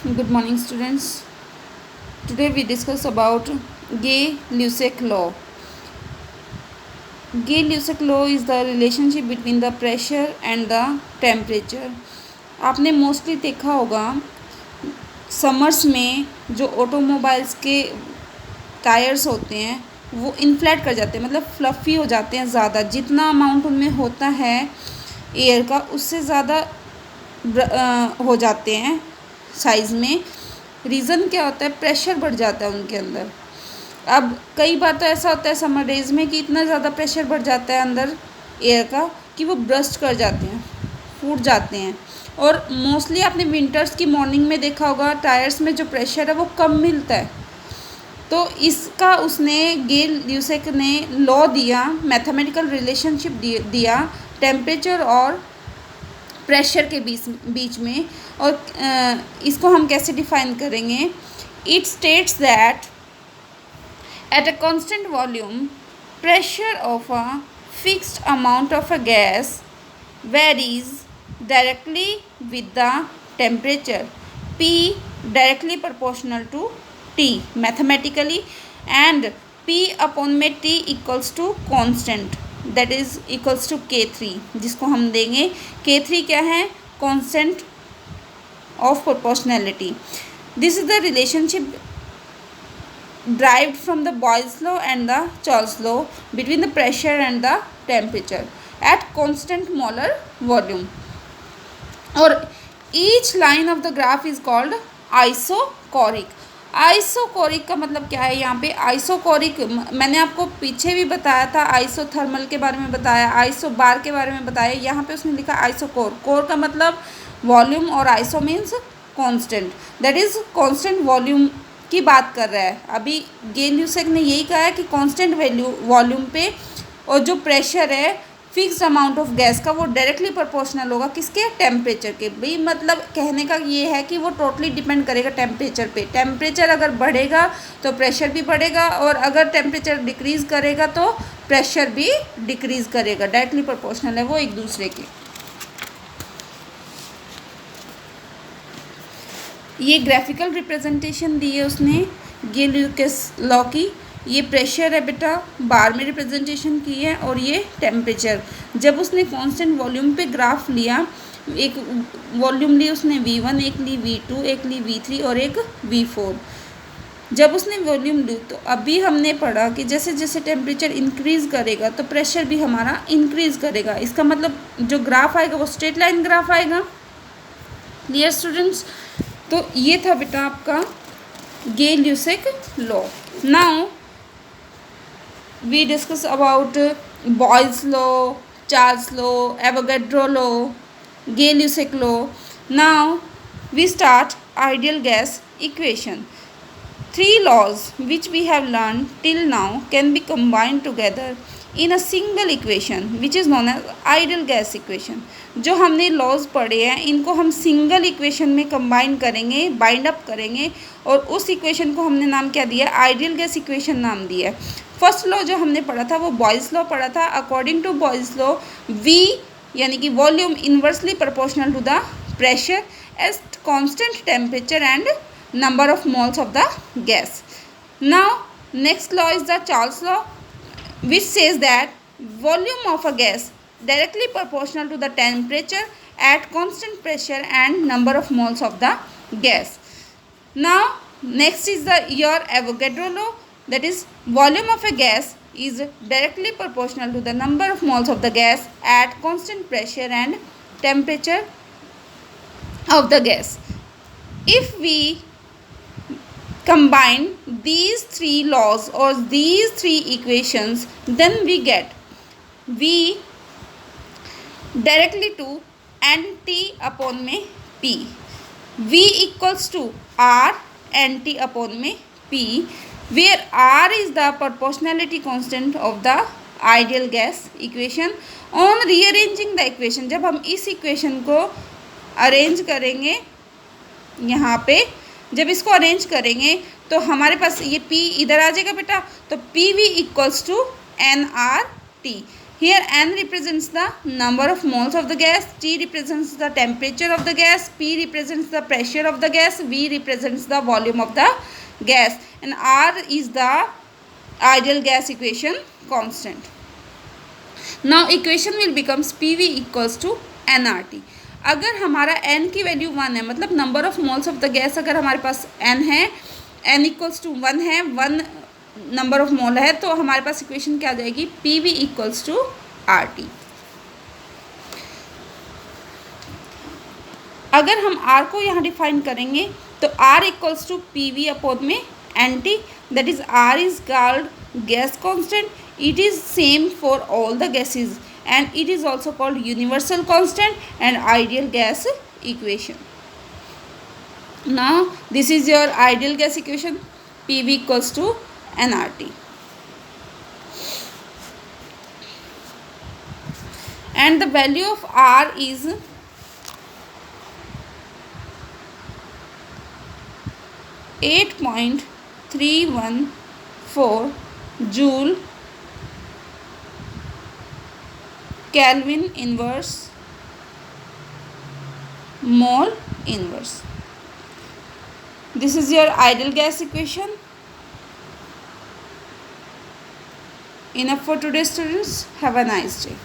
Good morning, students. Today we discuss about Gay-Lussac law. Gay-Lussac law is the relationship between the pressure and the temperature. आपने mostly देखा होगा summers में जो automobiles के tyres होते हैं वो इन्फ्लेट कर जाते हैं, मतलब फ्लफ़ी हो जाते हैं ज़्यादा। जितना अमाउंट उनमें होता है एयर का उससे ज़्यादा हो जाते हैं साइज़ में। रीज़न क्या होता है? प्रेशर बढ़ जाता है उनके अंदर। अब कई बार तो ऐसा होता है समर डेज़ में कि इतना ज़्यादा प्रेशर बढ़ जाता है अंदर एयर का कि वो ब्रस्ट कर जाते हैं, फूट जाते हैं। और मोस्टली आपने विंटर्स की मॉर्निंग में देखा होगा टायर्स में जो प्रेशर है वो कम मिलता है। तो इसका उसने गे-ल्यूसेक ने लॉ दिया, मैथमेटिकल रिलेशनशिप दिया टेम्परेचर और प्रेशर के बीच में। और इसको हम कैसे डिफाइन करेंगे? It states that at a constant volume pressure of a fixed amount of a gas varies directly with the temperature P directly proportional to T mathematically, and P upon में T equals to constant, that is equals to K3, जिसको हम देंगे K3 क्या है? Constant of proportionality. This is the relationship derived from the Boyle's law and the Charles law between the pressure and the temperature at constant molar volume. और each line of the graph is called isocoric. Isochoric का मतलब क्या है? यहाँ पे isochoric मैंने आपको पीछे भी बताया था, आइसोथर्मल के बारे में बताया, आइसोबार के बारे में बताया। यहाँ पे उसने लिखा आइसोकोर। कोर का मतलब वॉल्यूम और iso means constant, that is constant volume की बात कर रहा है। अभी गे-ल्यूसेक ने यही कहा है कि कांस्टेंट वॉल्यूम पे और जो प्रेशर है फिक्स्ड अमाउंट ऑफ गैस का वो डायरेक्टली प्रोपोर्शनल होगा किसके? टेम्परेचर के। भाई मतलब कहने का ये है कि वो टोटली डिपेंड करेगा टेम्परेचर पे। टेम्परेचर अगर बढ़ेगा तो प्रेशर भी बढ़ेगा, और अगर टेम्परेचर डिक्रीज़ करेगा तो प्रेशर भी डिक्रीज़ करेगा। डायरेक्टली प्रोपोर्शनल है वो एक दूसरे के। ये ग्राफिकल रिप्रेजेंटेशन दी है उसने गे-ल्यूसेक लॉ की। ये प्रेशर है बेटा, बार में रिप्रेजेंटेशन की है, और ये टेम्परेचर। जब उसने कांस्टेंट वॉल्यूम पे ग्राफ लिया, एक वॉल्यूम ली उसने V1, एक ली V2, एक ली V3 और एक V4। जब उसने वॉल्यूम ली तो अभी हमने पढ़ा कि जैसे जैसे टेम्परेचर इंक्रीज़ करेगा तो प्रेशर भी हमारा इंक्रीज़ करेगा। इसका मतलब जो ग्राफ आएगा वो स्ट्रेट लाइन ग्राफ आएगा। Clear students? तो ये था बेटा आपका Gay Lussac law. Now we discuss about Boyle's law, Charles law, Avogadro law, Gay-Lussac law. Now we start ideal gas equation. Three laws which we have learned till now can be combined together in a single equation which is known as ideal gas equation. जो हमने laws पढ़े हैं इनको हम single equation में combine करेंगे, bind up करेंगे, और उस इक्वेशन को हमने नाम क्या दिया? आइडियल गैस इक्वेशन नाम दिया है। फर्स्ट लॉ जो हमने पढ़ा था वो बॉयल्स लॉ पढ़ा था। According to Boyle's law V यानी कि volume inversely proportional to the pressure at constant temperature and number of moles of the gas. Now next law is the Charles law, which says that volume of a gas directly proportional to the temperature at constant pressure and number of moles of the gas. Now next is the your Avogadro law, that is volume of a gas is directly proportional to the number of moles of the gas at constant pressure and temperature of the gas. If we combine these three laws or these three equations, then we get V directly to NT upon में P. V equals to R NT upon में P, where R is the proportionality constant of the ideal gas equation. On rearranging the equation, जब हम इस equation को arrange करेंगे यहाँ पे, जब इसको अरेंज करेंगे तो हमारे पास ये P इधर आ जाएगा बेटा, तो PV equals to NRT। Here N represents the number of moles of the gas, T represents the temperature of the gas, P represents the pressure of the gas, V represents the volume of the gas, and R is the ideal gas equation constant. Now equation will becomes PV equals to nRT. अगर हमारा n की value 1 है, मतलब number of moles of the gas अगर हमारे पास n है, n equals to 1 है, 1 number of mole है, तो हमारे पास इक्वेशन क्या आ जाएगी, PV इक्वल्स टू RT. अगर हम R को यहाँ डिफाइन करेंगे तो R equals to PV upon में NT, that is R is called gas constant. It is same for all the gases and it is also called universal constant and ideal gas equation. Now this is your ideal gas equation, PV equals to nRT. And the value of R is 8.314 joule Kelvin inverse mole inverse. This is your ideal gas equation. Enough for today, students. Have a nice day.